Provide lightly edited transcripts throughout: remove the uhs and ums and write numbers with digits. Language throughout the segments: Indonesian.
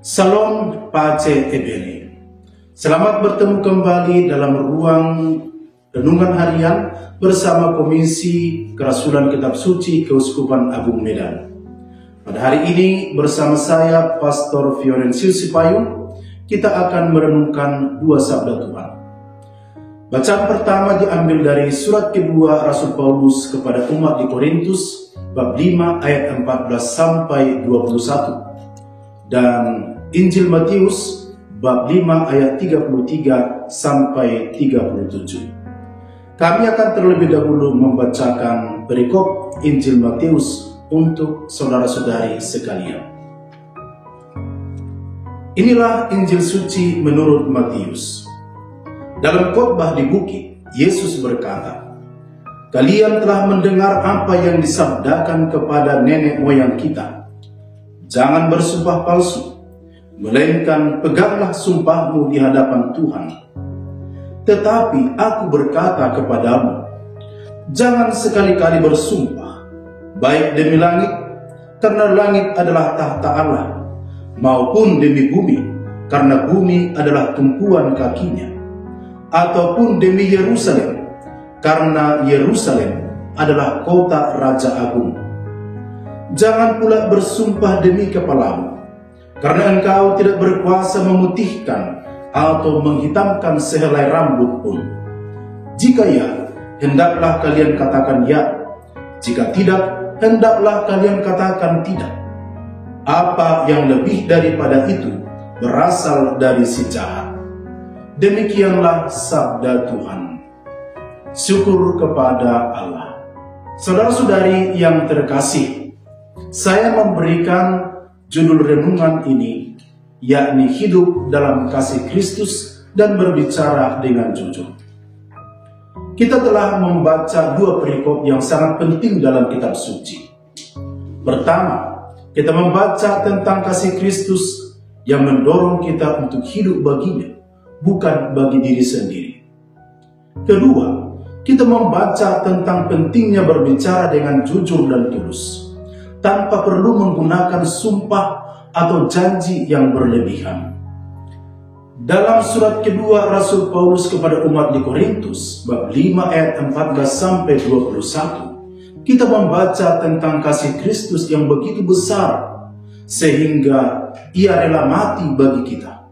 Salam Pace Ebene. Selamat bertemu kembali dalam ruang renungan harian bersama Komisi Kerasulan Kitab Suci Keuskupan Agung Medan. Pada hari ini bersama saya Pastor Fiorensius Sipayung, kita akan merenungkan dua sabda Tuhan. Bacaan pertama diambil dari surat kedua Rasul Paulus kepada umat di Korintus bab 5 ayat 14 sampai 21 dan Injil Matius bab 5 ayat 33 sampai 37. Kami akan terlebih dahulu membacakan perikop Injil Matius untuk saudara-saudari sekalian. Inilah Injil suci menurut Matius. Dalam khotbah di bukit, Yesus berkata, "Kalian telah mendengar apa yang disabdakan kepada nenek moyang kita. Jangan bersumpah palsu, melainkan peganglah sumpahmu di hadapan Tuhan. Tetapi aku berkata kepadamu, jangan sekali-kali bersumpah, baik demi langit, karena langit adalah tahta Allah, maupun demi bumi, karena bumi adalah tumpuan kakinya, ataupun demi Yerusalem, karena Yerusalem adalah kota Raja Agung. Jangan pula bersumpah demi kepalamu, karena engkau tidak berkuasa memutihkan atau menghitamkan sehelai rambut pun. Jika ya, hendaklah kalian katakan ya. Jika tidak, hendaklah kalian katakan tidak. Apa yang lebih daripada itu berasal dari si jahat." Demikianlah sabda Tuhan. Syukur kepada Allah. Saudara-saudari yang terkasih, saya memberikan judul renungan ini, yakni hidup dalam kasih Kristus dan berbicara dengan jujur. Kita telah membaca dua perikop yang sangat penting dalam kitab suci. Pertama, kita membaca tentang kasih Kristus yang mendorong kita untuk hidup baginya, bukan bagi diri sendiri. Kedua, kita membaca tentang pentingnya berbicara dengan jujur dan tulus, tanpa perlu menggunakan sumpah atau janji yang berlebihan. Dalam surat kedua Rasul Paulus kepada umat di Korintus, bab 5 ayat 14 sampai 21, kita membaca tentang kasih Kristus yang begitu besar, sehingga ia rela mati bagi kita.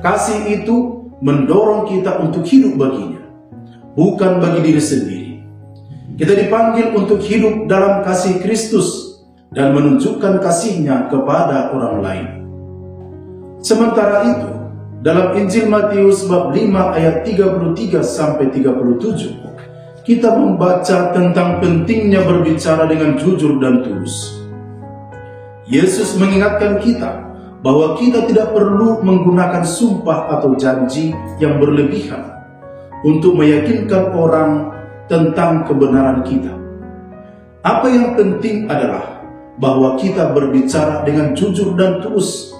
Kasih itu mendorong kita untuk hidup baginya, bukan bagi diri sendiri. Kita dipanggil untuk hidup dalam kasih Kristus dan menunjukkan kasihnya kepada orang lain. Sementara itu, dalam Injil Matius bab 5 ayat 33 sampai 37, kita membaca tentang pentingnya berbicara dengan jujur dan tulus. Yesus mengingatkan kita bahwa kita tidak perlu menggunakan sumpah atau janji yang berlebihan untuk meyakinkan orang tentang kebenaran kita. Apa yang penting adalah bahwa kita berbicara dengan jujur dan tulus,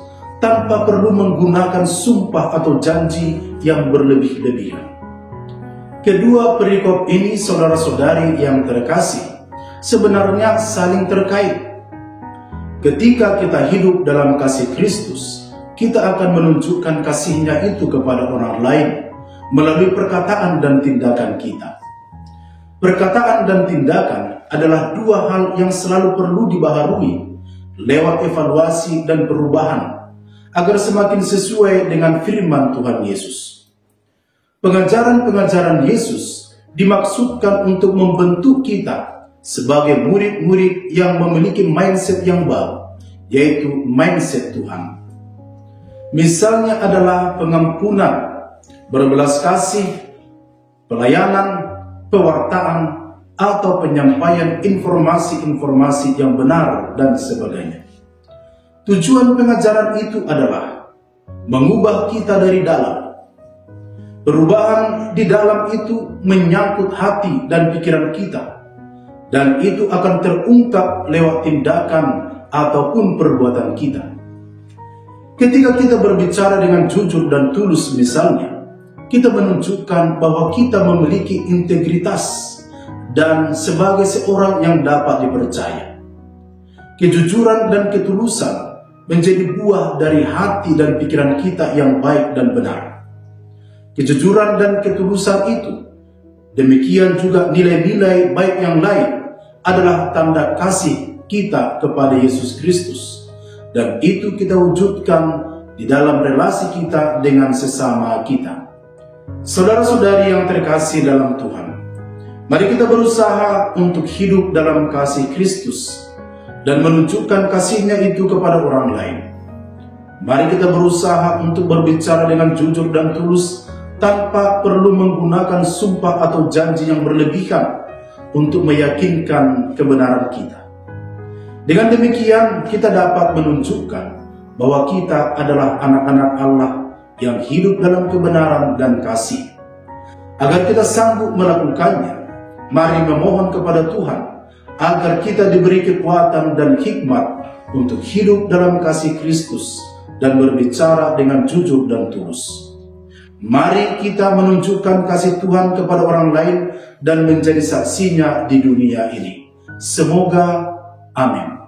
tanpa perlu menggunakan sumpah atau janji yang berlebih-lebihan. Kedua perikop ini, saudara-saudari yang terkasih, sebenarnya saling terkait. Ketika kita hidup dalam kasih Kristus, kita akan menunjukkan kasihnya itu kepada orang lain melalui perkataan dan tindakan kita. Perkataan dan tindakan adalah dua hal yang selalu perlu dibaharui lewat evaluasi dan perubahan agar semakin sesuai dengan firman Tuhan Yesus. Pengajaran-pengajaran Yesus dimaksudkan untuk membentuk kita sebagai murid-murid yang memiliki mindset yang baru, yaitu mindset Tuhan. Misalnya adalah pengampunan, berbelas kasih, pelayanan, pewartaan, atau penyampaian informasi-informasi yang benar dan sebagainya. Tujuan pengajaran itu adalah mengubah kita dari dalam. Perubahan di dalam itu menyangkut hati dan pikiran kita, dan itu akan terungkap lewat tindakan ataupun perbuatan kita. Ketika kita berbicara dengan jujur dan tulus misalnya, kita menunjukkan bahwa kita memiliki integritas dan sebagai seorang yang dapat dipercaya. Kejujuran dan ketulusan menjadi buah dari hati dan pikiran kita yang baik dan benar. Kejujuran dan ketulusan itu, demikian juga nilai-nilai baik yang lain, adalah tanda kasih kita kepada Yesus Kristus, dan itu kita wujudkan di dalam relasi kita dengan sesama kita. Saudara-saudari yang terkasih dalam Tuhan, mari kita berusaha untuk hidup dalam kasih Kristus dan menunjukkan kasih-Nya itu kepada orang lain. Mari kita berusaha untuk berbicara dengan jujur dan tulus tanpa perlu menggunakan sumpah atau janji yang berlebihan untuk meyakinkan kebenaran kita. Dengan demikian, kita dapat menunjukkan bahwa kita adalah anak-anak Allah yang hidup dalam kebenaran dan kasih. Agar kita sanggup melakukannya, mari memohon kepada Tuhan agar kita diberi kekuatan dan hikmat untuk hidup dalam kasih Kristus dan berbicara dengan jujur dan tulus. Mari kita menunjukkan kasih Tuhan kepada orang lain dan menjadi saksinya di dunia ini. Semoga, amin.